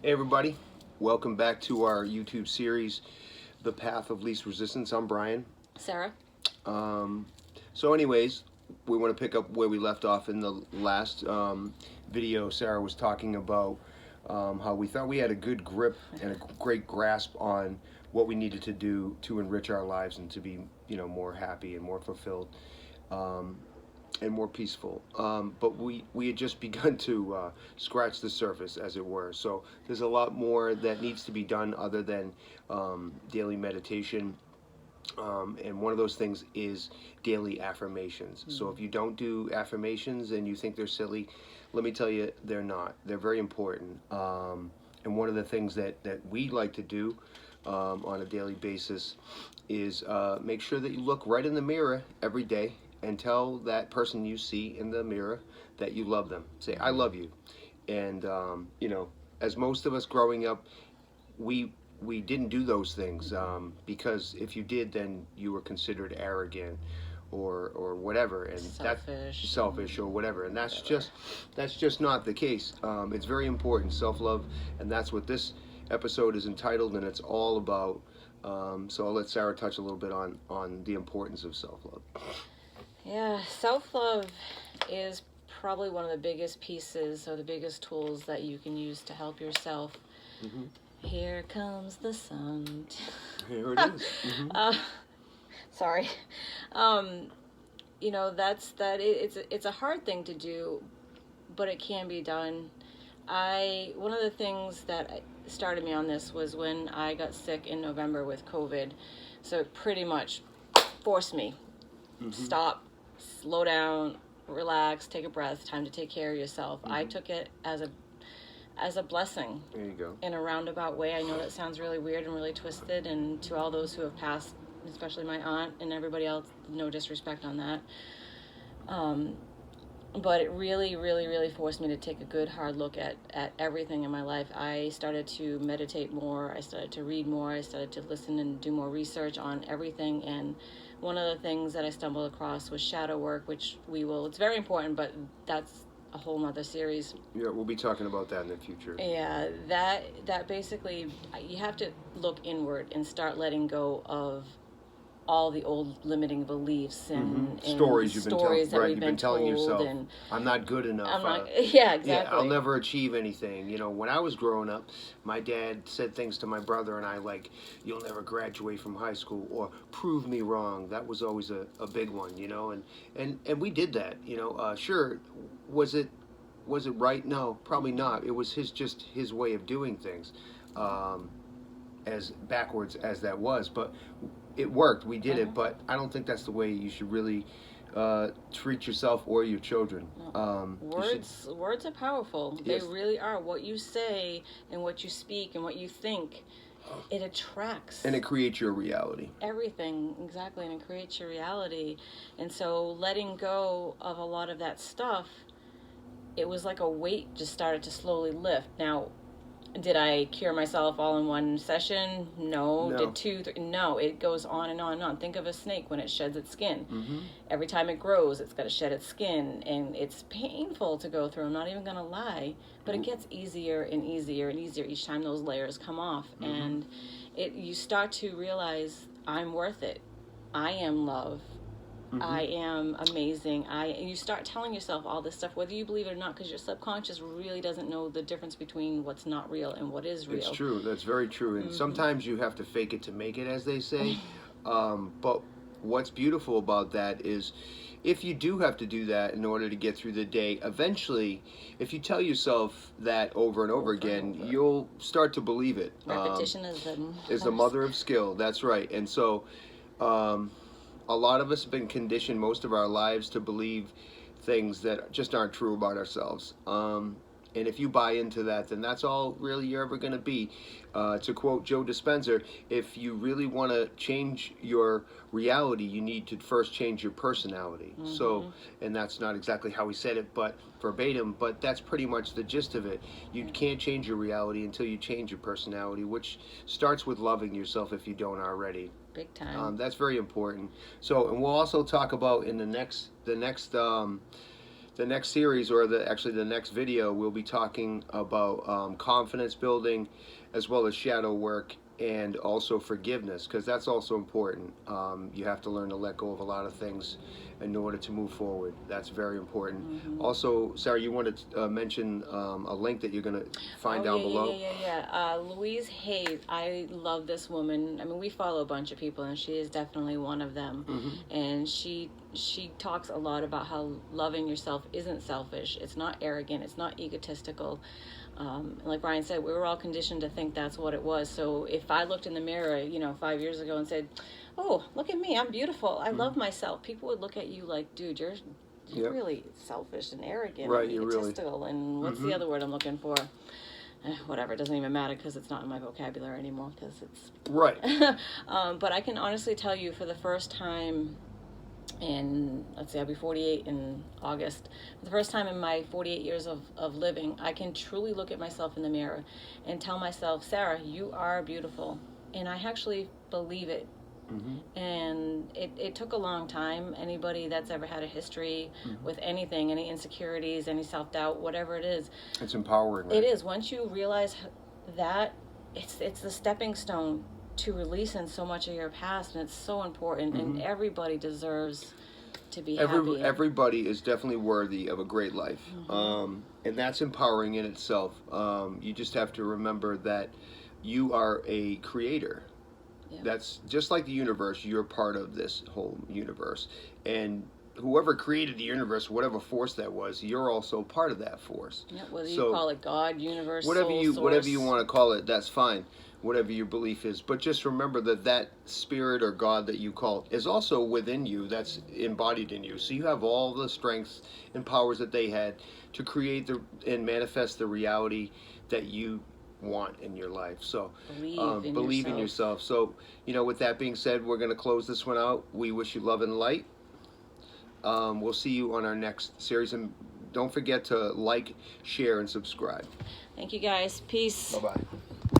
Hey everybody, welcome back to our YouTube series, The Path of Least Resistance. I'm Brian. Sarah? Um, anyways, we want to pick up where we left off in the last video. Sarah was talking about how we thought we had a good grip and a great grasp on what we needed to do to enrich our lives and to be, more happy and more fulfilled. And more peaceful. But we had just begun to scratch the surface, as it were. So there's a lot more that needs to be done other than daily meditation. And one of those things is daily affirmations. So if you don't do affirmations and you think they're silly, let me tell you, they're not. They're very important. And one of the things that we like to do on a daily basis is make sure that you look right in the mirror every day and tell that person you see in the mirror that you love them. Say, I love you. And, as most of us growing up, we didn't do those things because if you did, then you were considered arrogant or whatever, and selfish or whatever, and that's just not the case. It's very important, self-love, and that's what this episode is entitled, and it's all about. So I'll let Sarah touch a little bit on the importance of self-love. Yeah, self-love is probably one of the biggest pieces or the biggest tools that you can use to help yourself. Mm-hmm. Here comes the sun. Here it is. Mm-hmm. Sorry. It's a hard thing to do, but it can be done. One of the things that started me on this was when I got sick in November with COVID. So it pretty much forced me. Mm-hmm. Stop, slow down, relax, take a breath, time to take care of yourself. Mm-hmm. I took it as a blessing. There you go. In a roundabout way. I know that sounds really weird and really twisted, and to all those who have passed, especially my aunt and everybody else, no disrespect on that. But it really, really, really forced me to take a good hard look at everything in my life. I started to meditate more. I started to read more. I started to listen and do more research on everything. And one of the things that I stumbled across was shadow work, which it's very important, but that's a whole nother series. Yeah, we'll be talking about that in the future. Yeah, that basically, you have to look inward and start letting go of all the old limiting beliefs and stories you've been telling yourself. And I'm not good enough. Yeah, exactly. Yeah, I'll never achieve anything. When I was growing up, my dad said things to my brother and I like, "You'll never graduate from high school," or "Prove me wrong." That was always a big one, and we did that. Sure, was it right? No, probably not. It was his way of doing things, as backwards as that was, but it worked. We did it, but I don't think that's the way you should really treat yourself or your children. Words are powerful. Yes. They really are. What you say and what you speak and what you think, it attracts. And it creates your reality. Everything, exactly, and it creates your reality. And so letting go of a lot of that stuff, it was like a weight just started to slowly lift. Now, did I cure myself all in one session? No. Did 2, 3? No. It goes on and on and on. Think of a snake when it sheds its skin. Mm-hmm. Every time it grows, it's got to shed its skin, and it's painful to go through. I'm not even going to lie, but it gets easier and easier and easier each time those layers come off, and you start to realize I'm worth it. I am love. Mm-hmm. I am amazing. And you start telling yourself all this stuff, whether you believe it or not, because your subconscious really doesn't know the difference between what's not real and what is real. It's true. That's very true. And sometimes you have to fake it to make it, as they say. But what's beautiful about that is if you do have to do that in order to get through the day, eventually, if you tell yourself that over and over again, you'll start to believe it. Repetition is the mother of skill. That's right. And so a lot of us have been conditioned most of our lives to believe things that just aren't true about ourselves. And if you buy into that, then that's all really you're ever going to be. To quote Joe Dispenza, if you really want to change your reality, you need to first change your personality. Mm-hmm. So, and that's not exactly how he said it, but verbatim, but that's pretty much the gist of it. You can't change your reality until you change your personality, which starts with loving yourself if you don't already. Big time. That's very important. So, and we'll also talk about in the next the next series, or actually the next video, we'll be talking about confidence building, as well as shadow work, and also forgiveness, because that's also important. You have to learn to let go of a lot of things in order to move forward. That's very important. Also, Sarah, you wanted to mention a link that you're going to find down below. Yeah. Louise Hayes. I love this woman. I mean, we follow a bunch of people, and she is definitely one of them. And she talks a lot about how loving yourself isn't selfish. It's not arrogant. It's not egotistical. Like Brian said, we were all conditioned to think that's what it was. So if I looked in the mirror, 5 years ago and said, "Oh, look at me, I'm beautiful, I love myself," people would look at you like, "Dude, you're really selfish and arrogant, right, and egotistical, and what's the other word I'm looking for?" Whatever, it doesn't even matter because it's not in my vocabulary anymore because it's... Right. But I can honestly tell you, for the first time in, let's see, I'll be 48 in August. For the first time in my 48 years of living, I can truly look at myself in the mirror and tell myself, "Sarah, you are beautiful." And I actually believe it. And it took a long time. Anybody that's ever had a history with anything, any insecurities, any self-doubt, whatever it is, it's empowering, right? It is. Once you realize that, it's the stepping stone to releasing so much of your past, and it's so important. And everybody deserves to be happy. Everybody is definitely worthy of a great life, and that's empowering in itself. You just have to remember that you are a creator. That's just like the universe. You're part of this whole universe, and whoever created the universe, whatever force that was, you're also part of that force. Yeah, whether you call it God, universe, whatever soul, whatever source. you want to call it, that's fine. Whatever your belief is, but just remember that spirit or God that you call is also within you. That's embodied in you. So you have all the strengths and powers that they had to create and manifest the reality that you want in your life. So believe in yourself. So with that being said, we're going to close this one out. We wish you love and light. We'll see you on our next series, and don't forget to like, share, and subscribe. Thank you, guys. Peace. Bye-bye.